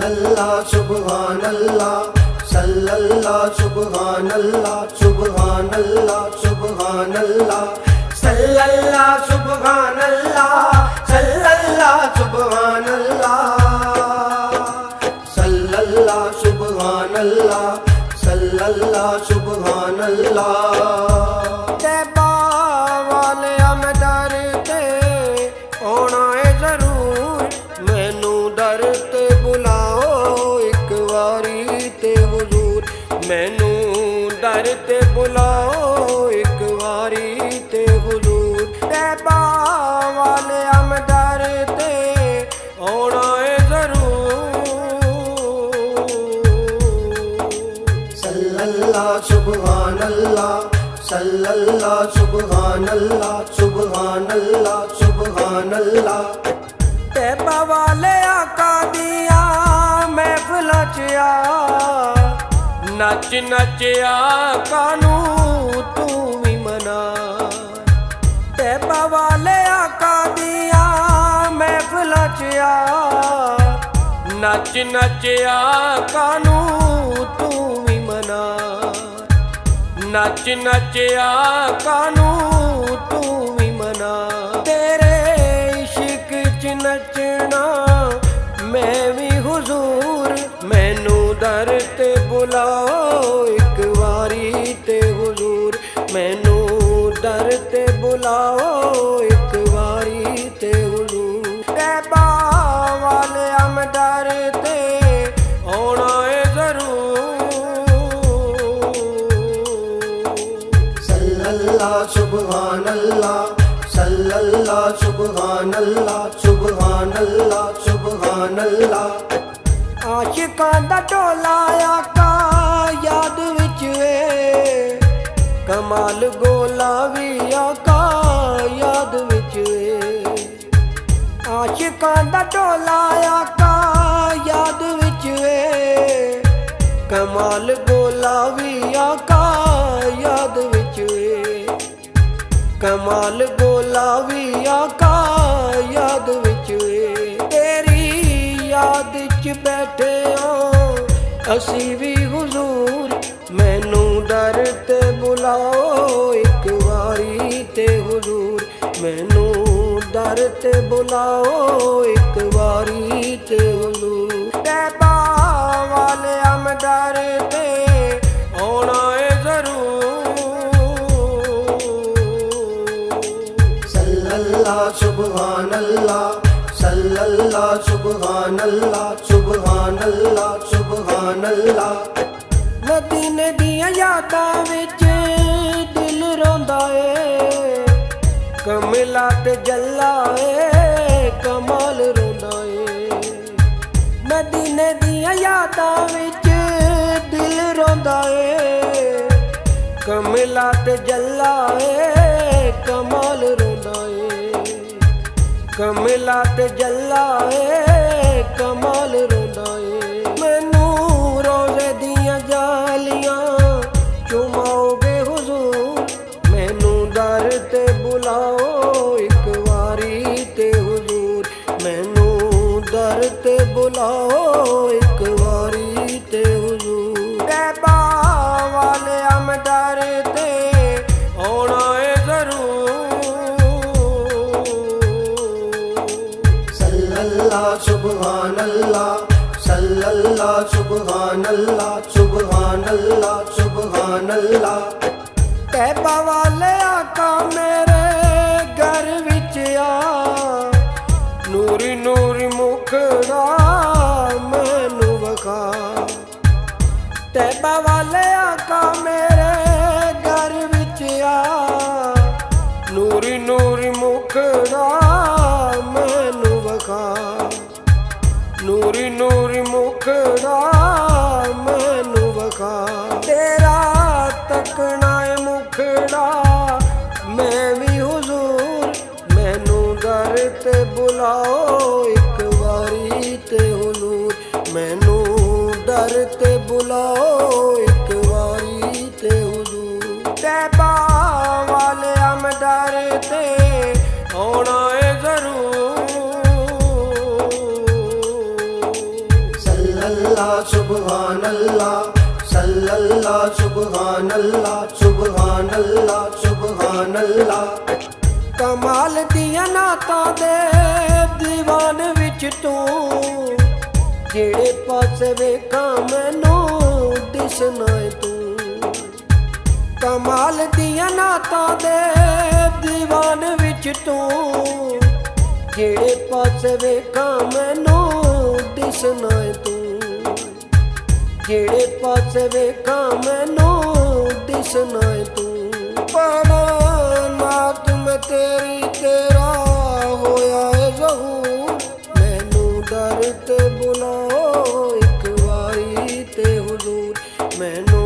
सल्लल्लाह सुब्हानल्लाह सल्लल्लाह सुब्हानल्लाह सुब्हानल्लाह सुब्हानल्लाह सल्लल्लाह सुब्हानल्लाह सल्लल्लाह सुब्हानल्लाह सल्लल्लाह सुब्हानल्लाह सल्लल्लाह सुब्हानल्लाह। तैबा वालिया मैं दर ते आना है जरूर, मैनू दर ते बुलाओ एक वारी ते हुजूर, मैनू दर ते बुलाओ एक वारी ते हुजूर। तैबा वालिया मैं दर ते आना है जरूर। सल्लल्लाह सुब्हानल्लाह सल्लल्लाह सुब्हानल्लाह सुब्हानल्लाह सुब्हानल्लाह। तैबा वाले आका दिया महफिलां च आ, नच नच आका नू तू भी मना। तैबा वाले आका दिया महफिलां च आ, नच नच आका नू तू भी मना। नच नच आका नू तू भी मना। तेरे इश्क च नचना मैं भी हुजूर, मैनू दर ते बुलाओ एक वारी ते हुजूर, मैनू दर ते बुलाओ एक वारी ते हुजूर। तैबा वाले हम दर ते आना है जरूर। सल्लल्लाह सुब्हानल्लाह सल्लल्लाह सुब्हानल्लाह सुब्हानल्लाह सुब्हानल्लाह। आशिकां दा टोला आका याद विच वे, कमाल गोला भी आका याद विच वे। आशिकां दा टोला आका याद विच वे, कमाल गोला भी आका याद विच वे। कमाल गोला भी आका याद विच वे। तेरी याद च बैठे असी भी हुजूर, मैनू दर ते बुलाओ एक वारी ते हुजूर, मैनू दर ते बुलाओ एक वारी ते हुजूर। तैबा वाले हम दर ते आना है जरूर। सल्लल्लाह सुब्हानल्लाह सल्लल्लाह सुब्हानल्लाह सुब्हानल्लाह सुब्हानल्लाह। मदीने दियां यादां विच दिल रोंदा ए, कमला ते जल्ला ए कमाल रोंदा ए। मदीने दियां यादां विच दिल रोंदा ए, कमला ते जल्ला ए कमाल रोंदा ए। कमला ते जल्ला ए कमाल रोंदा ए। मैनू रोज़े दियां जालियां चुमाओगे हुजूर, मैनू दर ते बुलाओ एक वारी ते हुजूर, मैनू दर ते बुलाओ एक वारी ते हुजूर। तैबा वाले हम दर ते आना है जरूर। सल्लल्लाह सुब्हानल्लाह सल्लल्लाह सुब्हानल्लाह सुब्हानल्लाह सुब्हानल्लाह। तैबा वाले आका मेरे घर विच आ, नूरी नूरी मुखड़ा मैनू वखा। तैबा वाले आका मेरे घर विच आ, नूरी नूरी मुखड़ा मैनू वखा। नूरी नूरी मुखड़ा मैनू वखा। तेरा तकना है मुखड़ा मैं भी हुजूर, मैनू दर ते बुलाओ एक वारी ते हुजूर, मैनू दर ते बुलाओ एक वारी ते हुजूर। तैबा वाले हम दर ते आना है जरूर। अल्लाह सुभान अल्लाह सुभान अल्लाह। कमाल दिया नाता दे दीवान विच तू, जेड़े पासे वेखां मैनू दिसना है तू। कमाल दिया नाता दे दीवान विच तू, जेड़े पासे वेखां मैनू दिसना है तू। जेड़े पासे वेखां मैनू दिसना है तू। बड़ा नात मैं तेरी तेरा होया है ज़हूर, मैनू दर ते बुलाओ एक वारी ते हुजूर। मैनू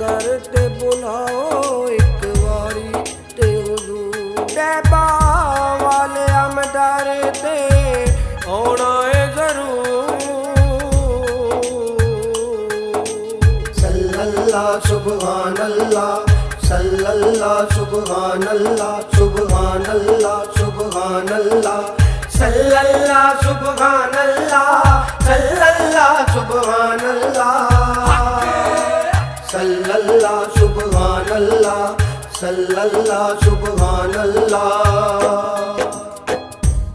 दर ते बुलाओ एक वारी ते हुजूर। तैबा वाले हम दर ते आना है ज़रूर। सल्लल्लाह सुभान अल्लाह सल्लल्लाह सुभान अल्लाह सुभान अल्लाह सुभान अल्लाह। सल्लल्लाह सुभान अल्लाह सल्लल्लाह सुभान अल्लाह। सल्लल्लाह सुभान अल्लाह सल्लल्लाह सुभान अल्लाह।